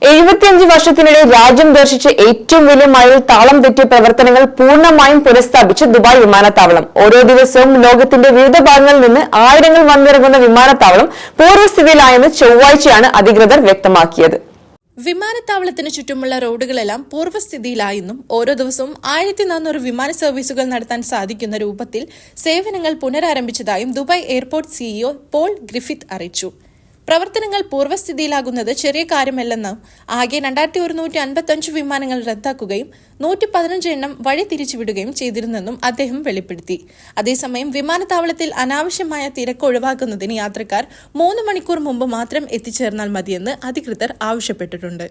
75 വർഷത്തിനിടെ രാജ്യം ദർശിച്ച ഏറ്റവും വലിയ മഴയിൽ താളം തെറ്റിയ പ്രവർത്തനങ്ങൾ പൂർണ്ണമായും പുനഃസ്ഥാപിച്ച് ദുബായ് വിമാനത്താവളം. ഓരോ ദിവസവും ലോകത്തിന്റെ വിവിധ ഭാഗങ്ങളിൽ നിന്ന് ആയിരങ്ങൾ വന്നിറങ്ങുന്ന വിമാനത്താവളം പൂർവ്വസ്ഥിതിയിലായെന്ന് ചൊവ്വാഴ്ചയാണ് അധികൃതർ വ്യക്തമാക്കിയത്. വിമാനത്താവളത്തിന് ചുറ്റുമുള്ള റോഡുകളെല്ലാം പൂർവ്വസ്ഥിതിയിലായെന്നും ഓരോ ദിവസവും 1400 വിമാന സർവീസുകൾ നടത്താൻ സാധിക്കുന്ന രൂപത്തിൽ സേവനങ്ങൾ പുനരാരംഭിച്ചതായും Dubai airport CEO Paul Griffith അറിയിച്ചു. പ്രവർത്തനങ്ങൾ പൂർവ്വസ്ഥിതിയിലാകുന്നത് ചെറിയ കാര്യമല്ലെന്നും ആകെ 2155 വിമാനങ്ങൾ റദ്ദാക്കുകയും 115 എണ്ണം വഴി തിരിച്ചുവിടുകയും ചെയ്തിരുന്നെന്നും അദ്ദേഹം വെളിപ്പെടുത്തി. അതേസമയം വിമാനത്താവളത്തിൽ അനാവശ്യമായ തിരക്ക് ഒഴിവാക്കുന്നതിന് യാത്രക്കാർ 3 മണിക്കൂർ മുമ്പ് മാത്രം എത്തിച്ചേർന്നാൽ മതിയെന്ന് അധികൃതർ ആവശ്യപ്പെട്ടിട്ടുണ്ട്.